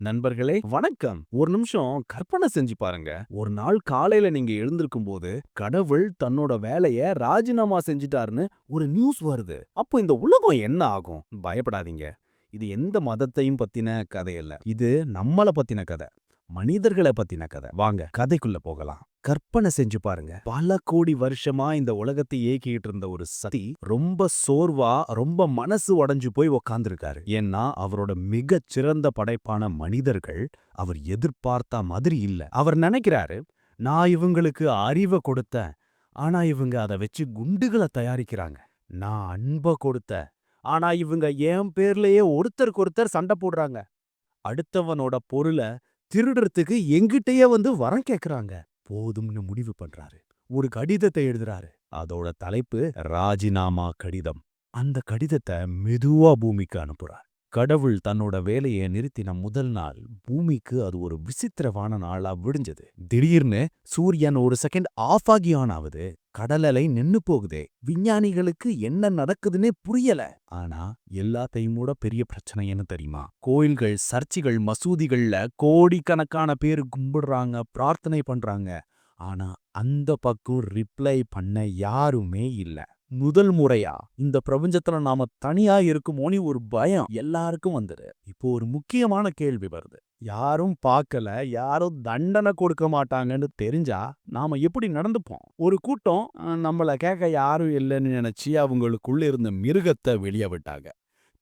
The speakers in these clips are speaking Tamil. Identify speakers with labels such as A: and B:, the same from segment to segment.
A: நண்பர்களே வணக்கம். ஒரு நிமிஷம் கற்பனை செஞ்சு பாருங்க. ஒரு நாள் காலையில நீங்க எழுந்திருக்கும் போது கடவுள் தன்னோட வேலைய ராஜினாமா செஞ்சுட்டாருன்னு ஒரு நியூஸ் வருது. அப்போ இந்த உலகம் என்ன ஆகும்? பயப்படாதீங்க. இது எந்த மதத்தையும் பத்தின கதை இல்ல. இது நம்மள பத்தின கதை. மனிதர்கள பத்தின கதை. வாங்க கதைக்குள்ள போகலாம். கற்பனை செஞ்சு பாருங்க. பல கோடி வருஷமா இந்த உலகத்தை இயக்கிட்டு இருந்த ஒரு சக்தி ரொம்ப சோர்வா, ரொம்ப மனசு உடைஞ்சு போய் உக்காந்துருக்காரு. ஏன்னா அவரோட மிகச் சிறந்த படைப்பான மனிதர்கள் அவர் எதிர்பார்த்த மாதிரி இல்ல. அவர் நினைக்கிறாரு, நான் இவங்களுக்கு அறிவை கொடுத்தேன். ஆனா இவங்க அதை வச்சு குண்டுகளை தயாரிக்கிறாங்க. நான் அன்ப கொடுத்தேன். ஆனா இவங்க என் பேர்லயே ஒருத்தருக்கு ஒருத்தர் சண்டை போடுறாங்க. அடுத்தவனோட பொருள திருடுறதுக்கு எங்கிட்டயே வந்து வரம் கேக்குறாங்க. போதும்னு முடிவு பண்றாரு. ஒரு கடிதத்தை எழுதுறாரு. அதோட தலைப்பு ராஜினாமா கடிதம். அந்த கடிதத்தை மெதுவா பூமிக்கு அனுப்புறார். கடவுள் தன்னோட வேலையை நிறுத்தின முதல் நாள் பூமிக்கு அது ஒரு விசித்திரமான நாளா விடிஞ்சது. திடீர்னு சூரியன் ஒரு செகண்ட் ஆஃப் ஆகி ஆன் ஆகுது. கடல் அலை நின்னு போகுதே. விஞ்ஞானிகளுக்கு என்ன நடக்குதுன்னே புரியல. ஆனா எல்லாத்தையும் கூட பெரிய பிரச்சனை என்ன தெரியுமா? கோயில்கள், சர்ச்சுகள், மசூதிகள்ல கோடிக்கணக்கான பேர் கும்பிடுறாங்க, பிரார்த்தனை பண்றாங்க. ஆனா அந்த பக்கம் ரிப்ளை பண்ண யாருமே இல்ல. முதல் முறையா இந்த பிரபஞ்சத்துல நாம தனியா இருக்குமோன்னு ஒரு பயம் எல்லாருக்கும் வந்துரு. இப்போ ஒரு முக்கியமான கேள்வி வருது. யாரும் பார்க்கல, யாரும் தண்டனை கொடுக்க மாட்டாங்கன்னு தெரிஞ்சா நாம எப்படி நடந்துப்போம்? ஒரு கூட்டம் நம்மள கேட்க யாரும் இல்லைன்னு நினைச்சு அவங்களுக்குள்ள இருந்த மிருகத்தை வெளியே விட்டாங்க.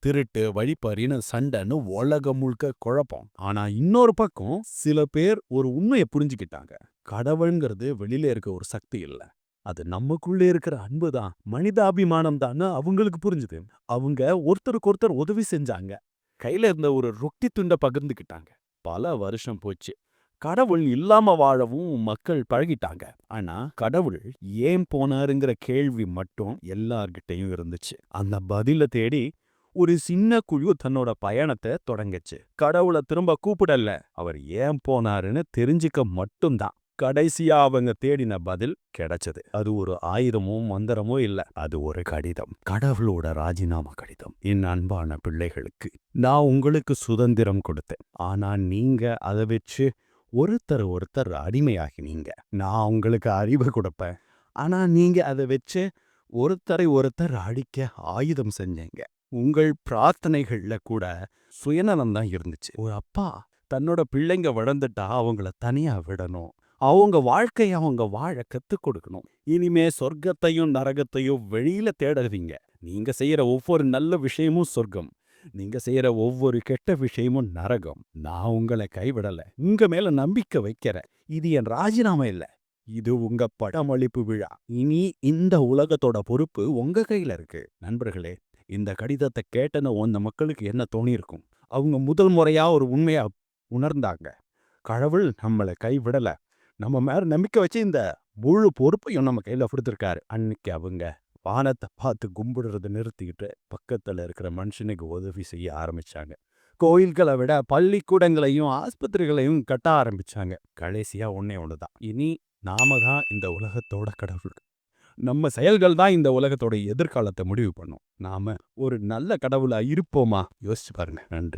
A: திருட்டு, வழிப்பறின்னு சண்டைன்னு உலகம் முழுக்க குழப்பம். ஆனா இன்னொரு பக்கம் சில பேர் ஒரு உண்மையை புரிஞ்சுக்கிட்டாங்க. கடவுள்ங்கிறது வெளியில இருக்க ஒரு சக்தி இல்ல. அது நமக்குள்ளே இருக்கிற அன்புதான், மனிதாபிமானம் தான் அவங்களுக்கு புரிஞ்சுது. அவங்க ஒருத்தருக்கு ஒருத்தர் உதவி செஞ்சாங்க. கையில இருந்த ஒரு ரொட்டி துண்ட பகிர்ந்துக்கிட்டாங்க. பல வருஷம் போச்சு. கடவுள் இல்லாம வாழவும் மக்கள் பழகிட்டாங்க. ஆனா கடவுள் ஏன் போனாருங்கிற கேள்வி மட்டும் எல்லார்கிட்டையும் இருந்துச்சு. அந்த பதில தேடி ஒரு சின்ன குழு தன்னோட பயணத்தை தொடங்குச்சு. கடவுளை திரும்ப கூப்பிடல, அவர் ஏன் போனாருன்னு தெரிஞ்சுக்க மட்டும்தான். கடைசியா அவங்க தேடின பதில் கிடைச்சது. அது ஒரு ஆயுதமோ மந்திரமோ இல்ல, அது ஒரு கடிதம். கடவுளோட ராஜினாமா கடிதம். என் அன்பான பிள்ளைகளுக்கு, நான் உங்களுக்கு சுதந்திரம் கொடுத்தேன். ஆனா நீங்க அதை வச்சு ஒருத்தர் ஒருத்தர் அடிமையாகினீங்க. நான் உங்களுக்கு அறிவு கொடுப்பேன். ஆனா நீங்க அதை வச்சு ஒருத்தரை ஒருத்தர் அழிக்க ஆயுதம் செஞ்சீங்க. உங்கள் பிரார்த்தனைகள்ல கூட சுயநலம் தான் இருந்துச்சு. ஒரு அப்பா தன்னோட பிள்ளைங்க வளர்ந்துட்டா அவங்கள தனியா விடணும். அவங்க வாழ்க்கைய அவங்க வாழ கத்துக் கொடுக்கணும். இனிமே சொர்க்கத்தையும் நரகத்தையும் வெளியில தேடாதீங்க. நீங்க செய்யற ஒவ்வொரு நல்ல விஷயமும் சொர்க்கம். நீங்க செய்யற ஒவ்வொரு கெட்ட விஷயமும் நரகம். நான் உங்களை கைவிடல. உங்க மேல நம்பிக்கை வைக்கிறேன். இது என் ராஜினாமா இல்ல. இது உங்க படமளிப்பு விழா. இனி இந்த உலகத்தோட பொறுப்பு உங்க கையில இருக்கு. நண்பர்களே, இந்த கடிதத்தை கேட்டன அந்த மக்களுக்கு என்ன தோணியிருக்கும்? அவங்க முதல் முறையா ஒரு உண்மையா உணர்ந்தாங்க. கடவுள் நம்மளை கைவிடல. நம்ம மேல நம்பிக்கை வச்சு இந்த முழு பொறுப்பையும் நம்ம கையில கொடுத்துருக்காரு. அன்னைக்கு அவங்க வானத்தை பார்த்து கும்பிடுறதை நிறுத்திக்கிட்டு பக்கத்துல இருக்கிற மனுஷனுக்கு உதவி செய்ய ஆரம்பிச்சாங்க. கோயில்களை விட பள்ளிக்கூடங்களையும் ஆஸ்பத்திரிகளையும் கட்ட ஆரம்பிச்சாங்க. கடைசியா ஒன்னே ஒண்ணுதான். இனி நாம தான் இந்த உலகத்தோட கடவுள். நம்ம செயல்கள் தான் இந்த எதிர்காலத்தை முடிவு பண்ணும். நாம ஒரு நல்ல கடவுளா இருப்போமா? யோசிச்சு பாருங்க. நன்றி.